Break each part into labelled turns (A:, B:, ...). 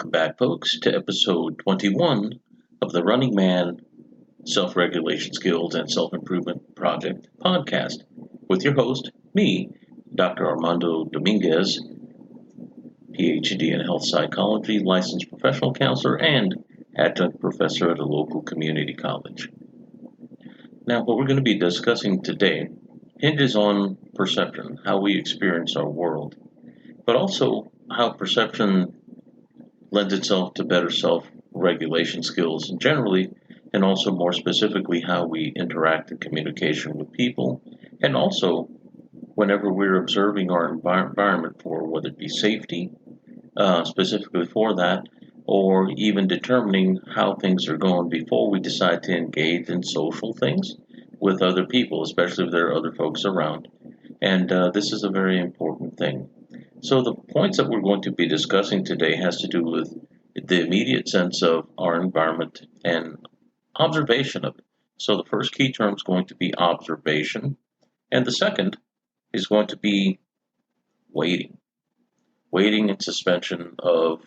A: Welcome back, folks, to episode 21 of the Running Man Self-Regulation Skills and Self-Improvement Project podcast with your host, me, Dr. Armando Dominguez, PhD in health psychology, licensed professional counselor, and adjunct professor at a local community college. Now, what we're going to be discussing today hinges on perception, how we experience our world, but also how perception lends itself to better self-regulation skills generally, and also more specifically how we interact in communication with people, and also whenever we're observing our environment for whether it be safety, specifically for that, or even determining how things are going before we decide to engage in social things with other people, especially if there are other folks around. And this is a very important thing. So the points that we're going to be discussing today has to do with the immediate sense of our environment and observation of it. So the first key term is going to be observation, and the second is going to be waiting. Waiting in suspension of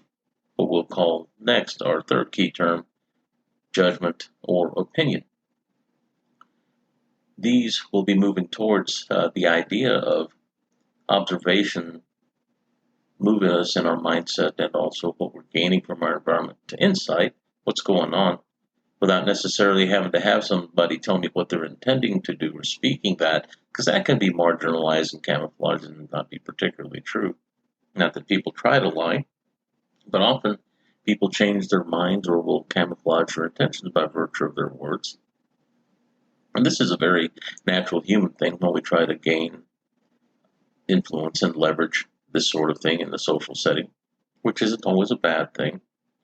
A: what we'll call next, our third key term, judgment or opinion. These will be moving towards the idea of observation moving us in our mindset and also what we're gaining from our environment to insight, what's going on, without necessarily having to have somebody tell me what they're intending to do or speaking that, because that can be marginalized and camouflaged and not be particularly true. Not that people try to lie, but often people change their minds or will camouflage their intentions by virtue of their words. And this is a very natural human thing when we try to gain influence and leverage this sort of thing in the social setting, which isn't always a bad thing,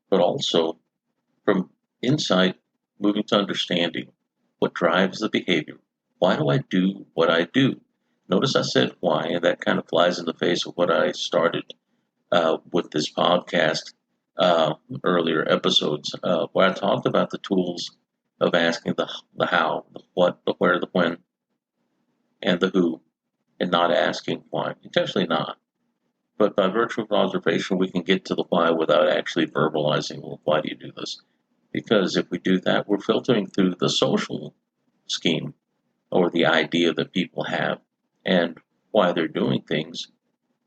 A: but also from insight, moving to understanding what drives the behavior. Why do I do what I do? Notice I said why, and that kind of flies in the face of what I started with this podcast earlier episodes, where I talked about the tools of asking the how, the what, the where, the when, and the who, and not asking why. Intentionally not. But by virtue of observation, we can get to the why without actually verbalizing, well, why do you do this? Because if we do that, we're filtering through the social scheme or the idea that people have and why they're doing things.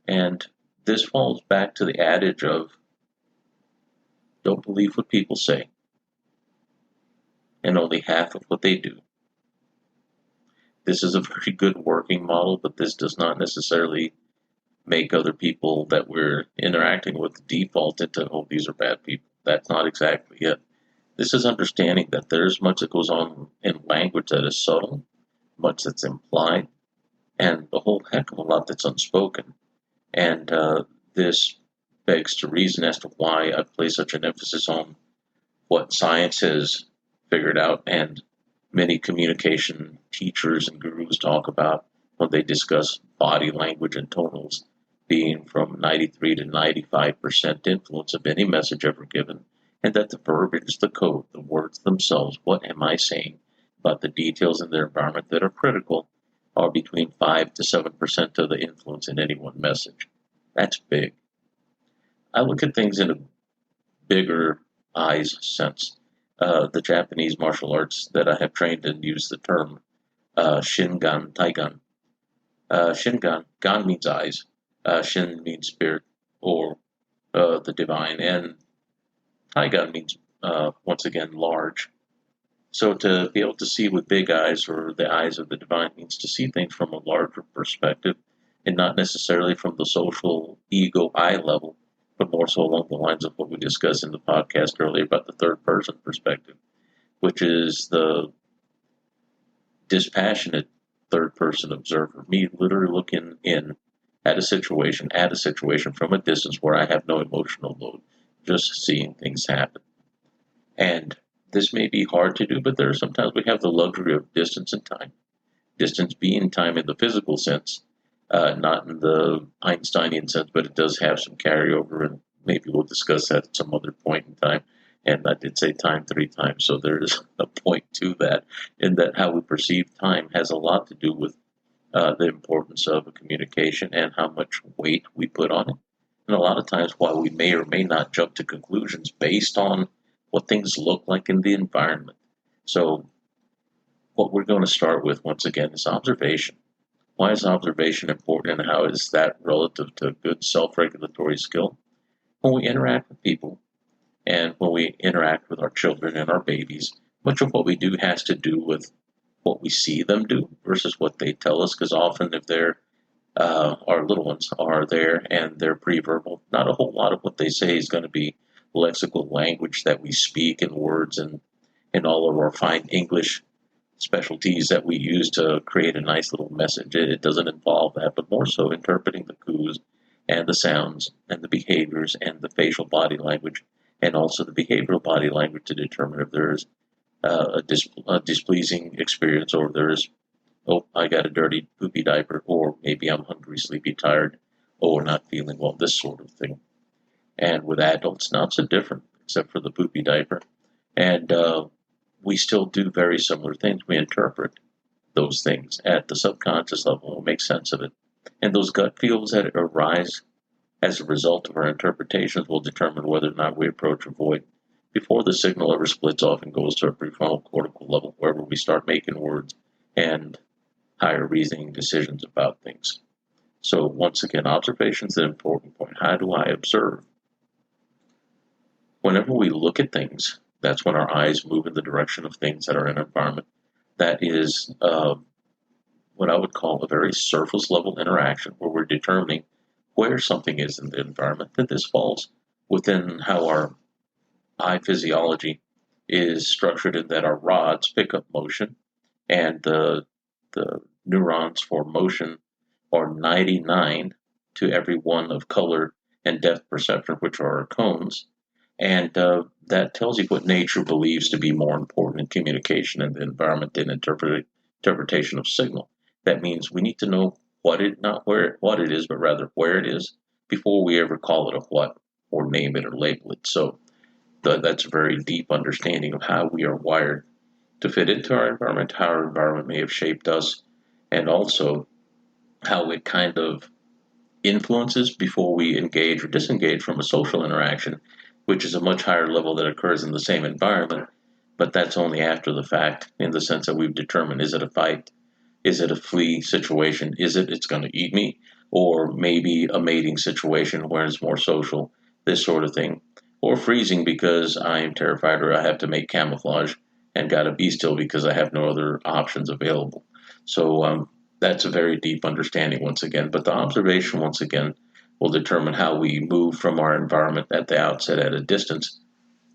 A: And this falls back to the adage of don't believe what people say and only half of what they do. This is a very good working model, but this does not necessarily make other people that we're interacting with default into, oh, these are bad people. That's not exactly it. This is understanding that there's much that goes on in language that is subtle, much that's implied, and a whole heck of a lot that's unspoken. And this begs to reason as to why I place such an emphasis on what science has figured out and many communication teachers and gurus talk about when they discuss body language and tonals being from 93 to 95% influence of any message ever given, and that the verbiage, the code, the words themselves, what am I saying about the details in their environment that are critical, are between 5 to 7% of the influence in any one message. That's big. I look at things in a bigger eyes sense. The Japanese martial arts that I have trained in use the term Shingan Taigan. Shingan, Gan means eyes, Shin means spirit or the divine, and Taigan means once again large. So to be able to see with big eyes or the eyes of the divine means to see things from a larger perspective and not necessarily from the social ego I level, but more so along the lines of what we discussed in the podcast earlier about the third person perspective, which is the dispassionate third person observer, me literally looking in at a situation from a distance where I have no emotional load, just seeing things happen. And this may be hard to do, but there are sometimes we have the luxury of distance and time. Distance being time in the physical sense, not in the Einsteinian sense, but it does have some carryover, and maybe we'll discuss that at some other point in time. And I did say time 3 times, so there is a point to that, in that how we perceive time has a lot to do with the importance of a communication and how much weight we put on it. And a lot of times, while we may or may not jump to conclusions based on what things look like in the environment. So, what we're going to start with once again is observation. Why is observation important and how is that relative to good self regulatory skill? When we interact with people and when we interact with our children and our babies, much of what we do has to do with what we see them do versus what they tell us. Because often, if our little ones are there and they're preverbal, not a whole lot of what they say is going to be lexical language that we speak in words and all of our fine English specialties that we use to create a nice little message. It doesn't involve that, but more so interpreting the cues and the sounds and the behaviors and the facial body language and also the behavioral body language to determine if there is a displeasing experience or there is, oh, I got a dirty poopy diaper, or maybe I'm hungry, sleepy, tired, or not feeling well, this sort of thing. And with adults, not so different, except for the poopy diaper. And we still do very similar things. We interpret those things at the subconscious level and make sense of it. And those gut feels that arise as a result of our interpretations will determine whether or not we approach or avoid before the signal ever splits off and goes to our prefrontal cortical level, wherever we start making words and higher reasoning decisions about things. So once again, observation is an important point. How do I observe? Whenever we look at things, that's when our eyes move in the direction of things that are in our environment. That is what I would call a very surface level interaction where we're determining where something is in the environment. That this falls within how our eye physiology is structured in that our rods pick up motion and the neurons for motion are 99 to every one of color and depth perception, which are our cones. And that tells you what nature believes to be more important in communication and the environment than interpretation of signal. That means we need to know not where what it is, but rather where it is before we ever call it a what or name it or label it. So that's a very deep understanding of how we are wired to fit into our environment, how our environment may have shaped us, and also how it kind of influences before we engage or disengage from a social interaction, which is a much higher level that occurs in the same environment, but that's only after the fact in the sense that we've determined, is it a fight? Is it a flee situation? Is it's going to eat me? Or maybe a mating situation where it's more social, this sort of thing. Or freezing because I am terrified or I have to make camouflage and got to be still because I have no other options available. So that's a very deep understanding once again. But the observation once again will determine how we move from our environment at the outset at a distance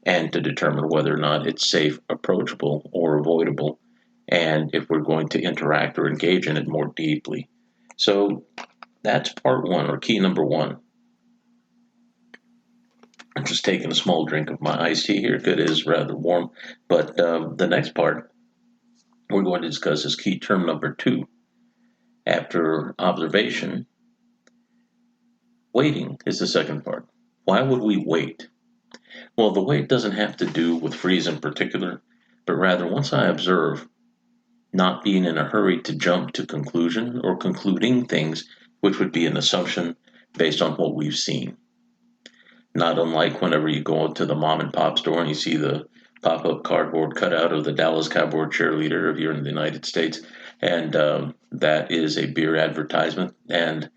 A: and to determine whether or not it's safe, approachable, or avoidable, and if we're going to interact or engage in it more deeply. So that's part one, or key number one. I'm just taking a small drink of my iced tea here. It is rather warm. But the next part we're going to discuss is key term number two. After observation, waiting is the second part. Why would we wait? Well, the wait doesn't have to do with freeze in particular, but rather once I observe, not being in a hurry to jump to conclusion or concluding things, which would be an assumption based on what we've seen. Not unlike whenever you go to the mom and pop store and you see the pop-up cardboard cutout of the Dallas Cowboy cheerleader if you're in the United States, and that is a beer advertisement, and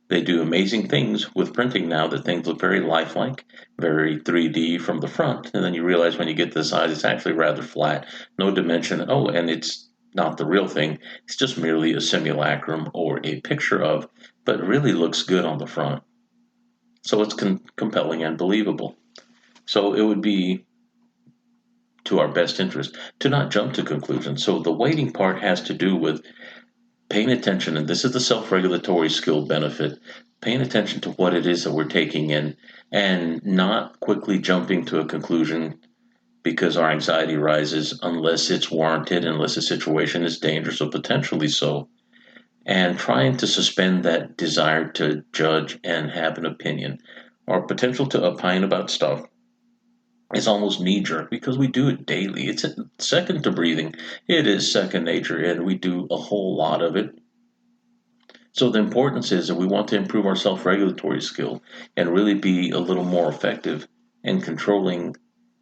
A: they do amazing things with printing now that things look very lifelike, very 3D from the front, and then you realize when you get to the side, it's actually rather flat, no dimension. Oh, and it's not the real thing. It's just merely a simulacrum or a picture of, but it really looks good on the front. So it's compelling and believable. So it would be to our best interest to not jump to conclusions. So the waiting part has to do with paying attention, and this is the self-regulatory skill benefit, paying attention to what it is that we're taking in and not quickly jumping to a conclusion because our anxiety rises unless it's warranted, unless the situation is dangerous or potentially so, and trying to suspend that desire to judge and have an opinion. Our potential to opine about stuff is almost knee-jerk because we do it daily. It's second to breathing. It is second nature, and we do a whole lot of it. So the importance is that we want to improve our self-regulatory skill and really be a little more effective in controlling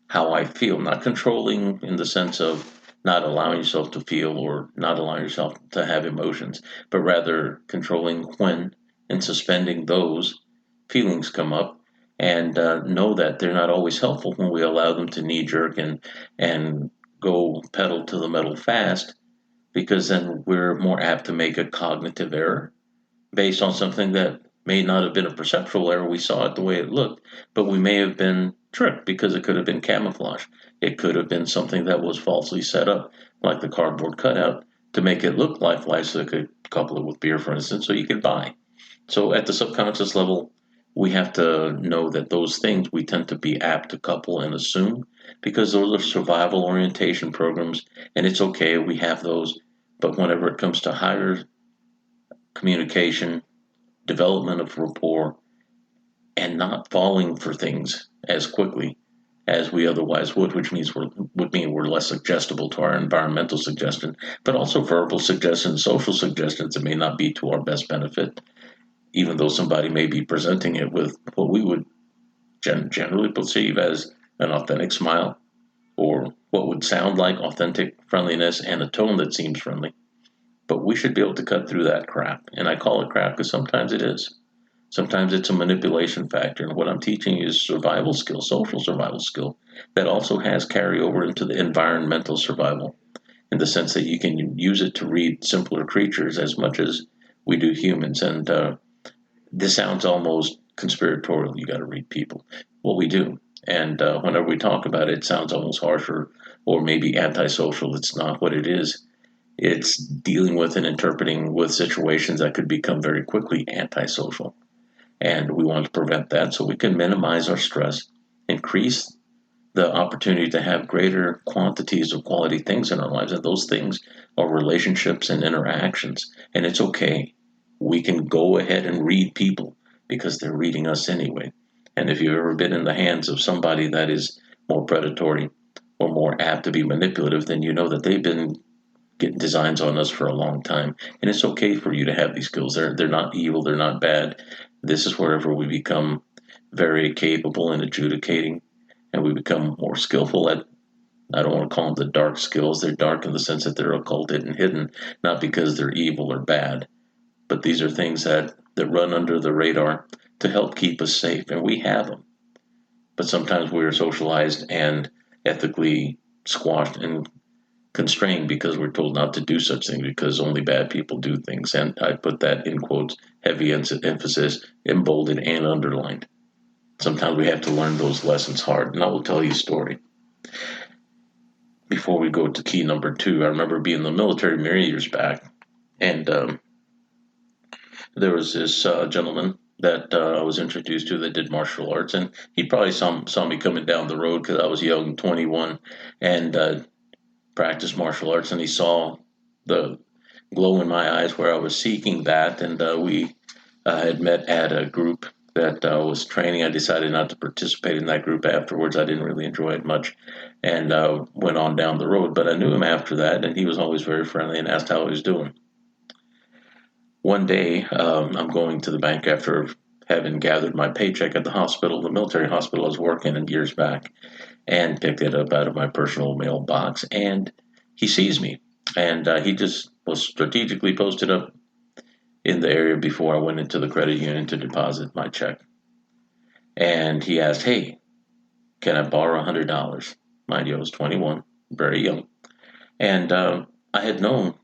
A: how I feel, not controlling in the sense of not allowing yourself to feel or not allowing yourself to have emotions, but rather controlling when and suspending those feelings come up and know that they're not always helpful when we allow them to knee jerk and go pedal to the metal fast, because then we're more apt to make a cognitive error based on something that may not have been a perceptual error. We saw it the way it looked, but we may have been tricked because it could have been camouflage. It could have been something that was falsely set up, like the cardboard cutout, to make it look lifelike so they could couple it with beer, for instance, so you could buy. So at the subconscious level, we have to know that those things we tend to be apt to couple and assume because those are survival orientation programs, and it's okay, we have those. But whenever it comes to higher communication, development of rapport, and not falling for things as quickly as we otherwise would, which would mean we're less suggestible to our environmental suggestion, but also verbal suggestions, social suggestions that may not be to our best benefit, even though somebody may be presenting it with what we would generally perceive as an authentic smile or what would sound like authentic friendliness and a tone that seems friendly. But we should be able to cut through that crap. And I call it crap because sometimes it is. Sometimes it's a manipulation factor. And what I'm teaching is survival skill, social survival skill, that also has carryover into the environmental survival in the sense that you can use it to read simpler creatures as much as we do humans. And this sounds almost conspiratorial. You got to read people. Well, we do. And whenever we talk about it, it sounds almost harsher or maybe antisocial. It's not what it is. It's dealing with and interpreting with situations that could become very quickly antisocial. And we want to prevent that so we can minimize our stress, increase the opportunity to have greater quantities of quality things in our lives. And those things are relationships and interactions. And it's okay. We can go ahead and read people because they're reading us anyway. And if you've ever been in the hands of somebody that is more predatory or more apt to be manipulative, then you know that they've been getting designs on us for a long time. And it's okay for you to have these skills. They're not evil, they're not bad. This is wherever we become very capable in adjudicating and we become more skillful at, I don't want to call them the dark skills. They're dark in the sense that they're occulted and hidden, not because they're evil or bad, but these are things that run under the radar to help keep us safe, and we have them. But sometimes we're socialized and ethically squashed and constrained because we're told not to do such things because only bad people do things. And I put that in quotes, heavy emphasis, emboldened and underlined. Sometimes we have to learn those lessons hard. And I will tell you a story. Before we go to key number 2, I remember being in the military many years back, and there was this gentleman that I was introduced to that did martial arts, and he probably saw me coming down the road because I was young, 21, and practiced martial arts, and he saw the glow in my eyes where I was seeking that, and we had met at a group that was training. I decided not to participate in that group afterwards. I didn't really enjoy it much, and went on down the road. But I knew him after that, and he was always very friendly and asked how I was doing. One day, I'm going to the bank after having gathered my paycheck at the hospital, the military hospital I was working in years back, and picked it up out of my personal mailbox. And he sees me, and he just was strategically posted up in the area before I went into the credit union to deposit my check. And he asked, "Hey, can I borrow $100?" Mind you, I was 21, very young. And I had known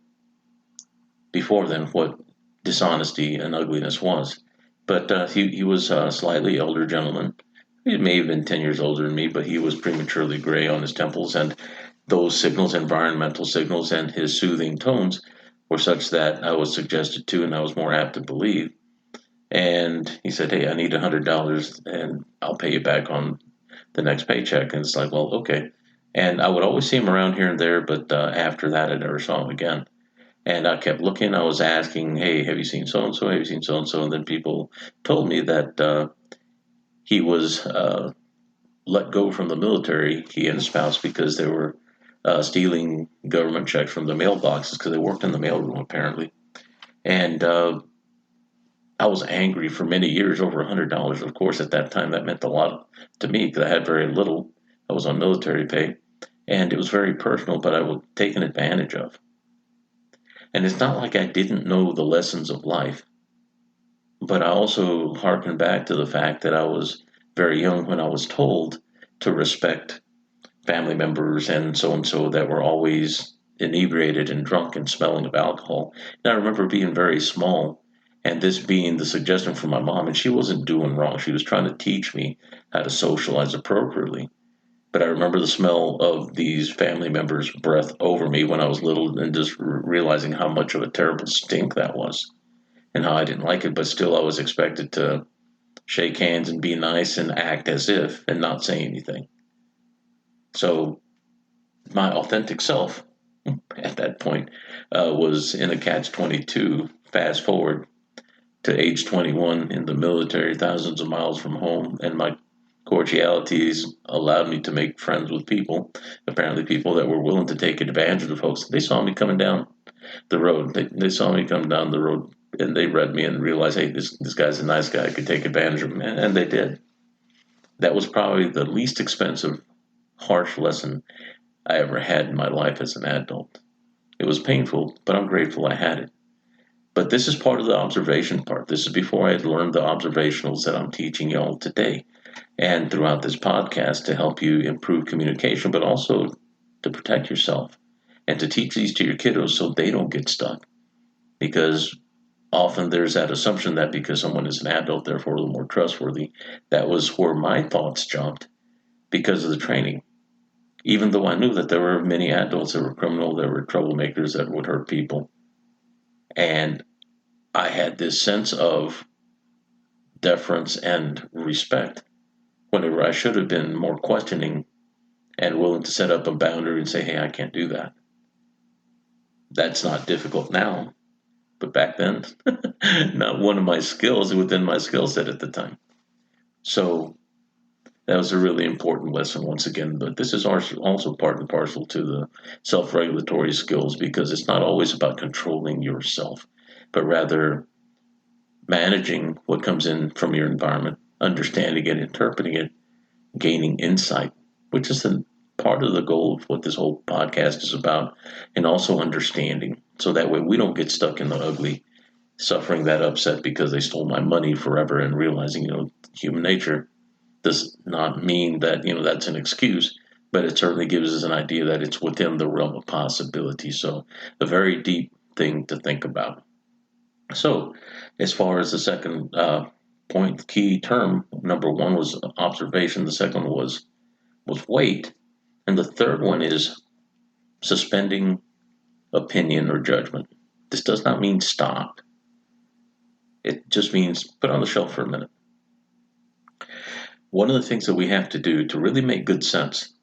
A: before then what dishonesty and ugliness was. But he was a slightly older gentleman. He may have been 10 years older than me, but he was prematurely gray on his temples. And those signals, environmental signals, and his soothing tones were such that I was suggested to and I was more apt to believe. And he said, "Hey, I need $100 and I'll pay you back on the next paycheck." And it's like, well, okay. And I would always see him around here and there, but after that, I never saw him again. And I kept looking. I was asking, "Hey, have you seen so and so? Have you seen so and so?" And then people told me that he was let go from the military, he and his spouse, because they were stealing government checks from the mailboxes because they worked in the mailroom apparently. And I was angry for many years over $100. Of course, at that time, that meant a lot to me because I had very little. I was on military pay, and it was very personal, but I was taken advantage of. And it's not like I didn't know the lessons of life, but I also harken back to the fact that I was very young when I was told to respect family members and so that were always inebriated and drunk and smelling of alcohol. And I remember being very small and this being the suggestion from my mom, and she wasn't doing wrong. She was trying to teach me how to socialize appropriately. But I remember the smell of these family members' breath over me when I was little and just realizing how much of a terrible stink that was and how I didn't like it. But still, I was expected to shake hands and be nice and act as if and not say anything. So my authentic self at that point was in a catch-22. Fast forward to age 21 in the military, thousands of miles from home, and my cordialities allowed me to make friends with people, apparently people that were willing to take advantage of the folks. They saw me coming down the road. They saw me come down the road, and they read me and realized, hey, this guy's a nice guy. I could take advantage of him, and they did. That was probably the least expensive, harsh lesson I ever had in my life as an adult. It was painful, but I'm grateful I had it. But this is part of the observation part. This is before I had learned the observationals that I'm teaching y'all today and throughout this podcast to help you improve communication, but also to protect yourself and to teach these to your kiddos so they don't get stuck. Because often there's that assumption that because someone is an adult, therefore a little more trustworthy. That was where my thoughts jumped because of the training. Even though I knew that there were many adults that were criminal, there were troublemakers that would hurt people. And I had this sense of deference and respect whenever I should have been more questioning and willing to set up a boundary and say, hey, I can't do that. That's not difficult now, but back then, not one of my skills within my skill set at the time. So that was a really important lesson once again, but this is also part and parcel to the self-regulatory skills because it's not always about controlling yourself, but rather managing what comes in from your environment, understanding it, interpreting it, gaining insight, which is the part of the goal of what this whole podcast is about, and also understanding. So that way we don't get stuck in the ugly, suffering that upset because they stole my money forever and realizing, human nature does not mean that, that's an excuse, but it certainly gives us an idea that it's within the realm of possibility. So a very deep thing to think about. So as far as the second point, key term, number one was observation. The second was wait. And the third one is suspending opinion or judgment. This does not mean stop. It just means put on the shelf for a minute. One of the things that we have to do to really make good sense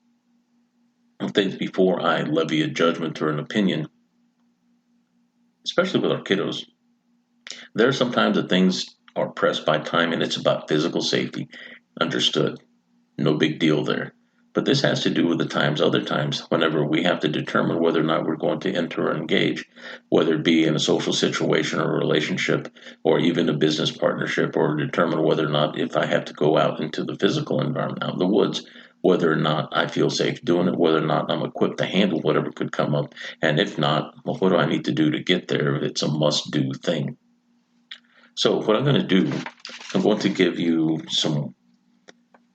A: of things before I levy a judgment or an opinion, especially with our kiddos, there are sometimes that things are pressed by time and it's about physical safety. Understood. No big deal there. But this has to do with the times, other times, whenever we have to determine whether or not we're going to enter or engage, whether it be in a social situation or a relationship, or even a business partnership, or determine whether or not if I have to go out into the physical environment, out in the woods, whether or not I feel safe doing it, whether or not I'm equipped to handle whatever could come up. And if not, well, what do I need to do to get there if it's a must-do thing? So what I'm going to do, I'm going to give you some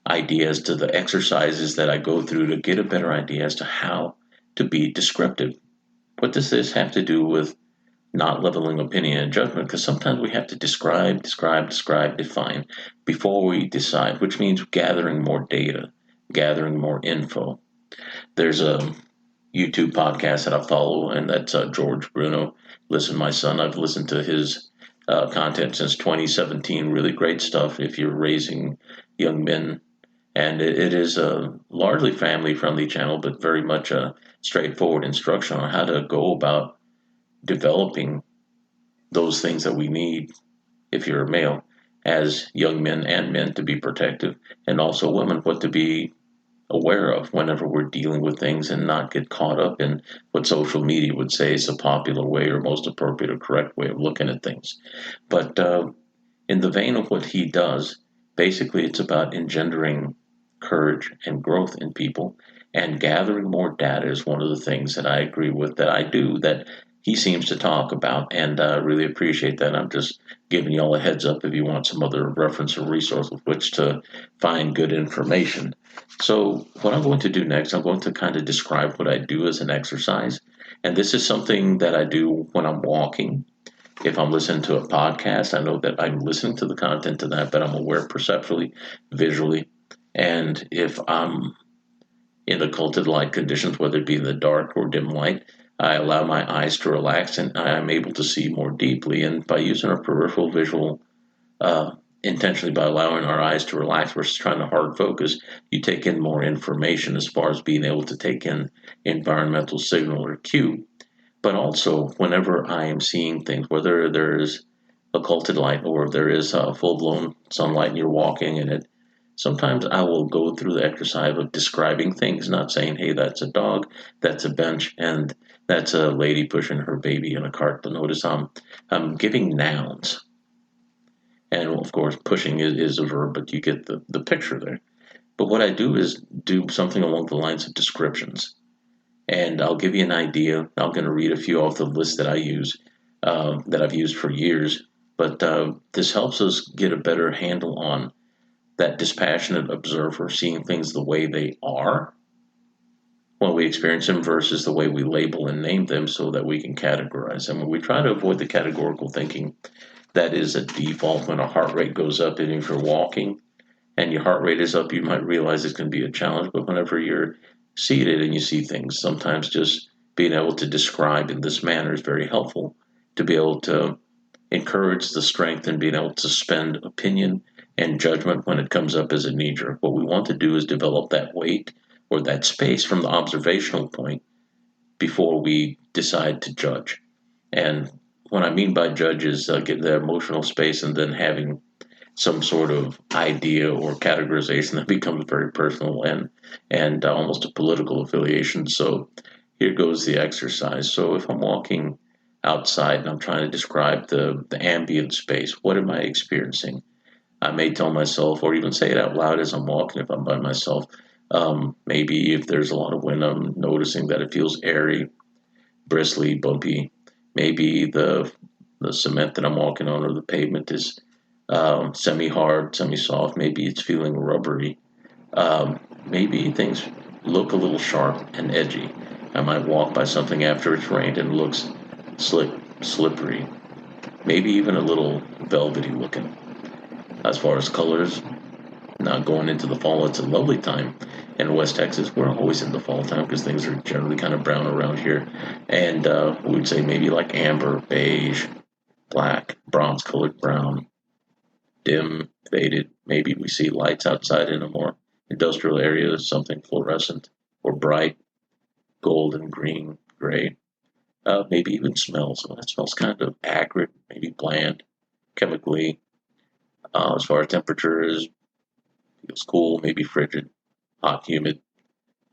A: ideas to the exercises that I go through to get a better idea as to how to be descriptive. What does this have to do with not leveling opinion and judgment? Because sometimes we have to describe, define before we decide, which means gathering more data, gathering more info. There's a YouTube podcast that I follow, and that's George Bruno. Listen, my son, I've listened to his content since 2017. Really great stuff if you're raising young men. And it is a largely family-friendly channel, but very much a straightforward instruction on how to go about developing those things that we need, if you're a male, as young men and men to be protective, and also women what to be aware of whenever we're dealing with things and not get caught up in what social media would say is a popular way or most appropriate or correct way of looking at things. But in the vein of what he does, basically it's about engendering courage and growth in people, and gathering more data is one of the things that I agree with, that I do, that he seems to talk about, and I really appreciate that. I'm just giving you all a heads up if you want some other reference or resource with which to find good information. So what I'm going to do next, I'm going to kind of describe what I do as an exercise. And this is something that I do when I'm walking. If I'm listening to a podcast, I know that I'm listening to the content of that, but I'm aware perceptually, visually. And if I'm in occulted light conditions, whether it be in the dark or dim light, I allow my eyes to relax and I'm able to see more deeply. And by using our peripheral visual, uh, intentionally by allowing our eyes to relax versus trying to hard focus, you take in more information as far as being able to take in environmental signal or cue. But also, whenever I am seeing things, whether there is occulted light or there is full blown sunlight and you're walking in it, sometimes I will go through the exercise of describing things, not saying, hey, that's a dog, that's a bench, and that's a lady pushing her baby in a cart. But notice I'm giving nouns. And of course, pushing is a verb, but you get the picture there. But what I do is do something along the lines of descriptions. And I'll give you an idea. I'm going to read a few off the list that I use, that I've used for years. But this helps us get a better handle on that dispassionate observer, seeing things the way they are when we experience them versus the way we label and name them so that we can categorize them. And we try to avoid the categorical thinking that is a default when our heart rate goes up. And if you're walking and your heart rate is up, you might realize it's going to be a challenge. But whenever you're seated and you see things, sometimes just being able to describe in this manner is very helpful to be able to encourage the strength and being able to suspend opinion and judgment when it comes up as a knee jerk. What we want to do is develop that weight or that space from the observational point before we decide to judge. And what I mean by judge is getting that emotional space and then having some sort of idea or categorization that becomes very personal and almost a political affiliation. So here goes the exercise. So if I'm walking outside and I'm trying to describe the ambient space, what am I experiencing? I may tell myself, or even say it out loud as I'm walking if I'm by myself. Maybe if there's a lot of wind, I'm noticing that it feels airy, bristly, bumpy. Maybe the cement that I'm walking on or the pavement is semi-hard, semi-soft. Maybe it's feeling rubbery. Maybe things look a little sharp and edgy. I might walk by something after it's rained and it looks slick, slippery. Maybe even a little velvety looking. As far as colors, now going into the fall, it's a lovely time in West Texas. We're always in the fall time because things are generally kind of brown around here. And we would say maybe like amber, beige, black, bronze colored brown, dim, faded. Maybe we see lights outside in a more industrial area, something fluorescent or bright, golden, green, gray. Maybe even smells. Well, that smells kind of acrid, maybe bland, chemically. As far as temperature is, feels cool, maybe frigid, hot, humid,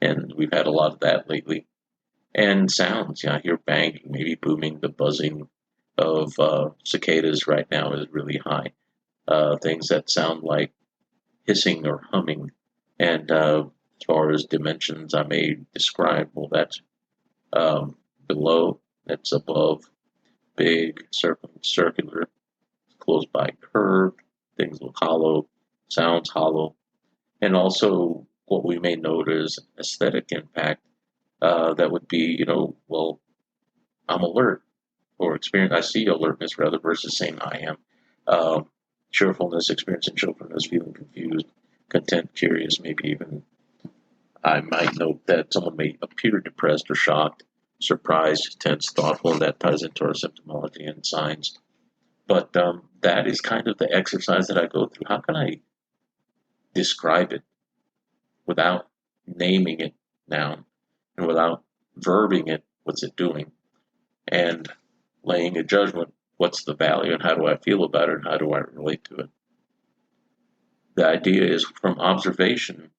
A: and we've had a lot of that lately. And sounds, yeah, I hear banging, maybe booming. The buzzing of cicadas right now is really high. Things that sound like hissing or humming. And as far as dimensions, I may describe, well, that's below, that's above, big, circular, close by, curved, things look hollow, sounds hollow, and also what we may note is aesthetic impact. That would be, well, I'm alert or experience. I see alertness rather versus saying I am. Cheerfulness, experiencing cheerfulness, feeling confused, content, curious, maybe even I might note that someone may appear depressed or shocked, surprised, tense, thoughtful, and that ties into our symptomology and signs. But that is kind of the exercise that I go through. How can I describe it without naming it down and without verbing it? What's it doing? And laying a judgment. What's the value and how do I feel about it and how do I relate to it? The idea is from observation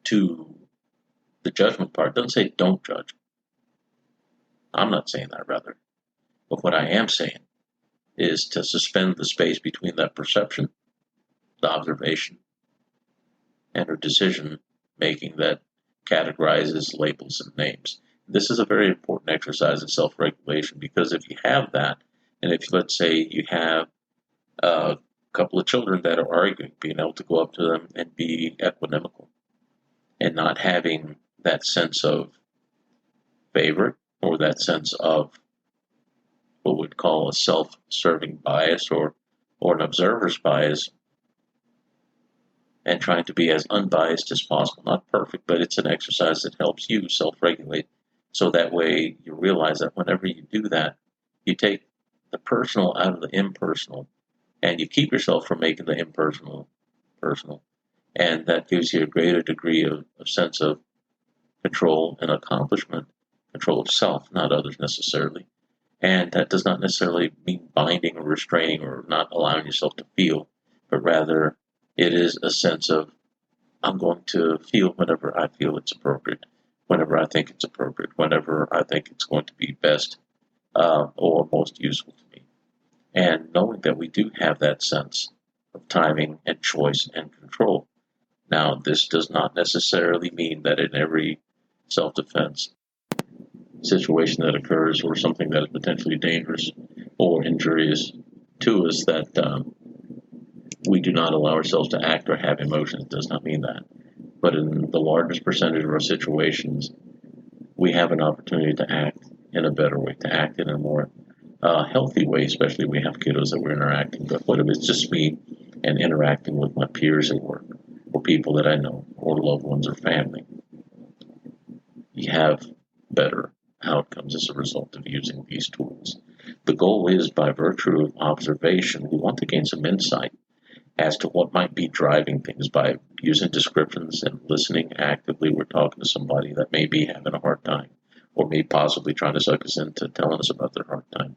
A: to the judgment part. It doesn't say don't judge. I'm not saying that, rather. But what I am saying is to suspend the space between that perception, the observation, and her decision making that categorizes labels and names. This is a very important exercise in self-regulation because if you have that, and if let's say you have a couple of children that are arguing, being able to go up to them and be equanimous and not having that sense of favorite or that sense of what we'd call a self-serving bias or an observer's bias, and trying to be as unbiased as possible. Not perfect, but it's an exercise that helps you self-regulate. So that way you realize that whenever you do that, you take the personal out of the impersonal and you keep yourself from making the impersonal personal. And that gives you a greater degree of sense of control and accomplishment, control of self, not others necessarily. And that does not necessarily mean binding or restraining or not allowing yourself to feel, but rather it is a sense of I'm going to feel whenever I feel it's appropriate, whenever I think it's appropriate, whenever I think it's going to be best or most useful to me. And knowing that we do have that sense of timing and choice and control. Now, this does not necessarily mean that in every self-defense situation that occurs or something that is potentially dangerous or injurious to us that we do not allow ourselves to act or have emotions. It does not mean that. But in the largest percentage of our situations, we have an opportunity to act in a better way, to act in a more healthy way, especially if we have kiddos that we're interacting with. What if it's just me and interacting with my peers at work or people that I know or loved ones or family? You have better outcomes as a result of using these tools. The goal is, by virtue of observation, we want to gain some insight as to what might be driving things by using descriptions and listening actively. We're talking to somebody that may be having a hard time or may possibly trying to suck us into telling us about their hard time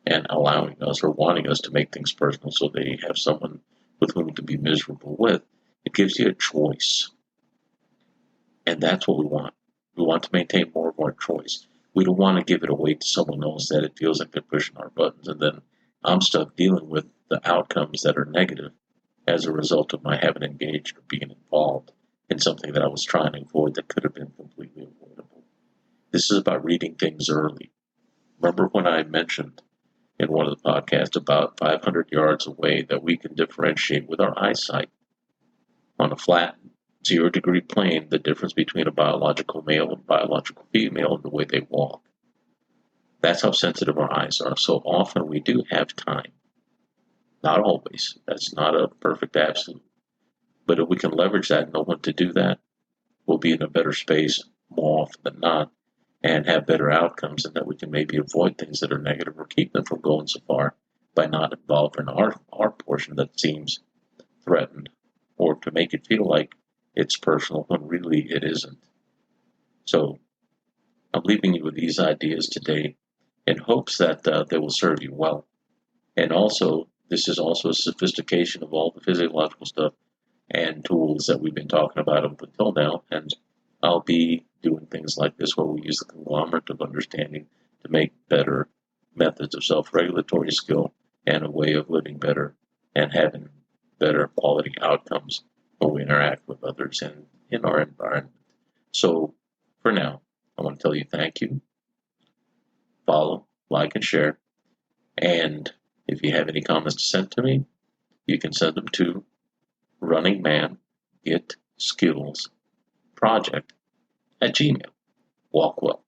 A: and allowing us or wanting us to make things personal so they have someone with whom to be miserable with. It gives you a choice. And that's what we want. We want to maintain more of our choice. We don't want to give it away to someone else that it feels like they're pushing our buttons and then I'm stuck dealing with the outcomes that are negative as a result of my having engaged or being involved in something that I was trying to avoid that could have been completely avoidable. This is about reading things early. Remember when I mentioned in one of the podcasts about 500 yards away that we can differentiate with our eyesight on a flat 0-degree plane the difference between a biological male and biological female in the way they walk. That's how sensitive our eyes are. So often we do have time. Not always. That's not a perfect absolute. But if we can leverage that and know when to do that, we'll be in a better space more often than not and have better outcomes, and that we can maybe avoid things that are negative or keep them from going so far by not involving our portion that seems threatened or to make it feel like it's personal when really it isn't. So I'm leaving you with these ideas today in hopes that they will serve you well. And also, this is also a sophistication of all the physiological stuff and tools that we've been talking about up until now. And I'll be doing things like this where we use the conglomerate of understanding to make better methods of self-regulatory skill and a way of living better and having better quality outcomes when we interact with others and in our environment. So for now, I want to tell you thank you. Follow, like, and share. And if you have any comments to send to me, you can send them to runningmangetskillsproject@gmail.com. Walk well.